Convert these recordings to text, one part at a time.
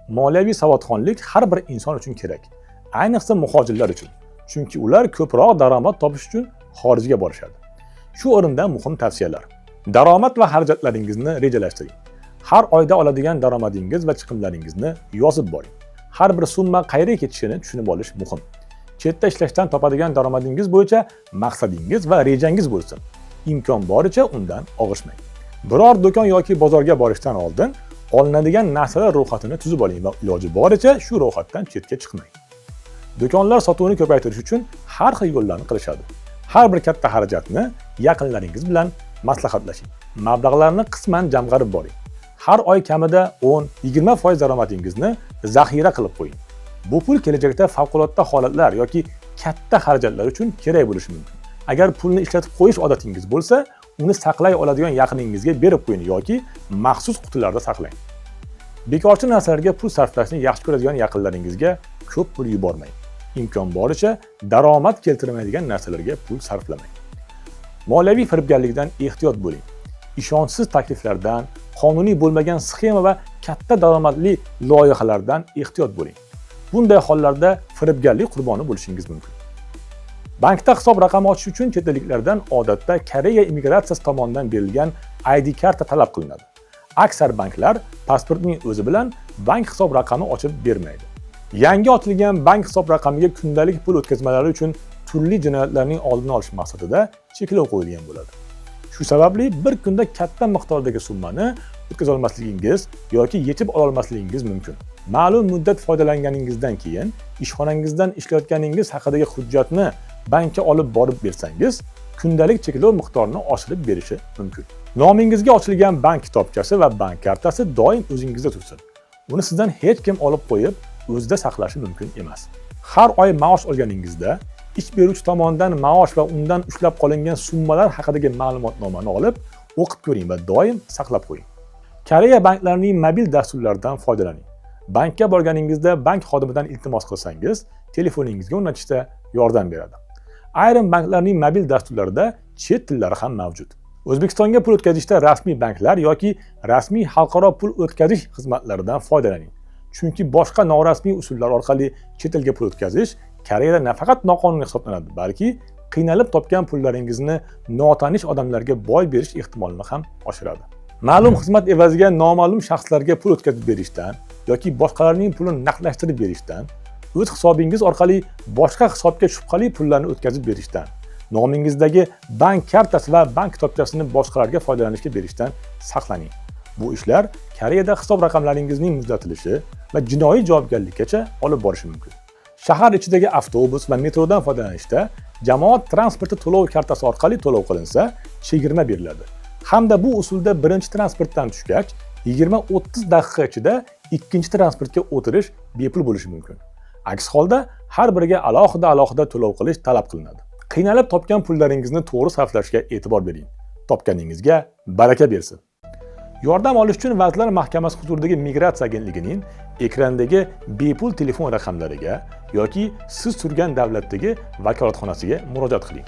Moliyaviy savodxonlik har bir inson uchun kerak. Ayniqsa muhojirlar uchun. Chunki ular ko'proq daromad topish uchun xorijga borishadi. Shu o'rinda muhim tavsiyalar. Daromad va xarajatlaringizni rejalashtiring. Har oyda oladigan daromadingiz va chiqimlaringizni yozib boring. Har bir summa qayerga ketishini tushunib olish muhim. Chetda ishlashdan topadigan daromadingiz bo'yicha maqsadingiz va rejangiz bo'lsin. Imkon boricha undan og'ishmang. Biror do'kon yoki bozorga borishdan oldin olinadigan narsalar ro'yxatini tuzib oling va iloji boricha shu ro'yxatdan chetga chiqmang. Do'konlar sotuvini ko'paytirish uchun har xil yo'llarni qilishadi. Har bir katta xarajatni yaqinlaringiz bilan maslahatlashing. Mablag'larni qisman jamg'arib boring. Har oy kamida 10-20% daromadingizni zaxira qilib qo'ying. Bu pul kelajakda favqulodda holatlar yoki katta xarajatlar uchun kerak bo'lishi mumkin. Agar pulni ishlatib qo'yish odatingiz bo'lsa, uni saqlay oladigan yaqiningizga berib qo'ying yoki maxsus qutilarda saqlang. Bekorchi narsalarga pul sarflashni yaxshi ko'radigan yaqinlaringizga ko'p pul yubormang. Imkon boricha daromad keltirmaydigan narsalarga pul sarflamang. Moliyaviy firibgarlikdan ehtiyot bo'ling. Ishonchsiz takliflardan, qonuniy bo'lmagan sxema va katta daromadli loyihalardan ehtiyot bo'ling. Bunday hollarda firibgarlik qurboni bo'lishingiz mumkin. Bankda hisob raqami ochish uchun chet elliklardan odatda Koreya immigratsiyasi tomonidan berilgan ID karta talab qilinadi. Aksar banklar pasportning o'zi bilan bank hisob raqami ochib bermaydi. Yangi ochilgan bank hisob raqamiga kundalik pul o'tkazmalari uchun turli jinoyatlarning oldini olish maqsadida cheklov qo'yilgan bo'ladi. Shu sababli bir kunda katta miqdordagi summani o'tkaza olmasligingiz yoki yetib ola olmasligingiz mumkin. Ma'lum muddat foydalanganingizdan keyin ishxonangizdan ishlayotganingiz haqidagi hujjatni bankka olib borib bersangiz, kundalik cheklov miqdorini oshirib berishi mumkin. Nomingizga ochilgan bank kitobchasi va bank kartasi doim o'zingizda tursin. Uni sizdan hech kim olib qo'yib, o'zida saqlashi mumkin emas. Har oy maosh olganingizda ish beruvchi tomonidan maosh va undan ushlab qolingan summalar haqidagi ma'lumotnomani olib, o'qib ko'ring va doim saqlab qo'ying. Koreya banklarining mobil dasturlaridan foydalaning. Bankka borganingizda bank xodimidan iltimos qilsangiz, telefoningizga o'rnatishda yordam beradi. Ayrim banklarning mobil dasturlarida chet tillari ham mavjud. O'zbekistonga pul o'tkazishda rasmiy banklar yoki rasmiy xalqaro pul o'tkazish xizmatlaridan foydalaning. Chunki boshqa norasmiy usullar orqali chet elga pul o'tkazish Koreyada nafaqat noqonuniy hisoblanadi, balki qiynalib topgan pullaringizni notanish odamlarga boy berish ehtimolini ham oshiradi. Ma'lum xizmat evaziga noma'lum shaxslarga pul o'tkazib berishdan yoki boshqalarning pulini naqdlashtirib berishdan, o'z hisobingiz orqali boshqa hisobga shubhali pullarni o'tkazib berishdan, nomingizdagi bank kartasi va bank kitobchasini boshqalarga foydalanishga berishdan saqlaning. Bu ishlar Koreyada hisob raqamlaringizning muzlatilishi va jinoiy javobgarlikkacha olib borishi mumkin. Shahar ichidagi avtobus va metrodan foydalanishda jamoat transporti to'lov kartasi orqali to'lov qilinsa, chegirma beriladi. Hamda bu usulda birinchi transportdan tushgach, 20-30 daqiqa ichida ikkinchi transportga o'tirish bepul bo'lishi mumkin. Aks holda har biriga alohida to'lov qilish talab qilinadi. Qiynalib topgan pullaringizni to'g'ri sarflashga e'tibor bering. Topganingizga baraka bersin. Yordam olish uchun Vazirlar Mahkamasi huzuridagi Migratsiya agentligining ekrandagi bepul telefon raqamlariga yoki siz turgan davlatdagi vakolatxonasiga murojaat qiling.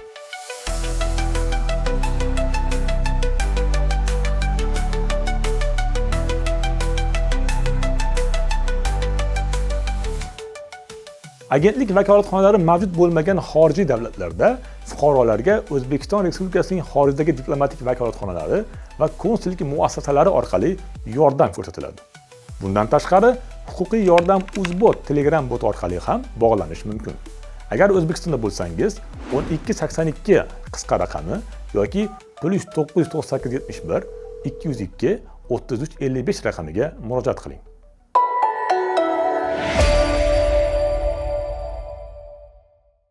Agentlik vakolatxonalari mavjud bo'lmagan xorijiy davlatlarda fuqarolarga O'zbekiston Respublikasining xorijdagi diplomatik vakolatxonalari va konsullik muassasalari orqali yordam ko'rsatiladi. Bundan tashqari, huquqiy yordam Uzbot Telegram bot orqali ham bog'lanish mumkin. Agar O'zbekistonda bo'lsangiz, 1282 qisqa raqami yoki +99871 202 3355 raqamiga murojaat qiling.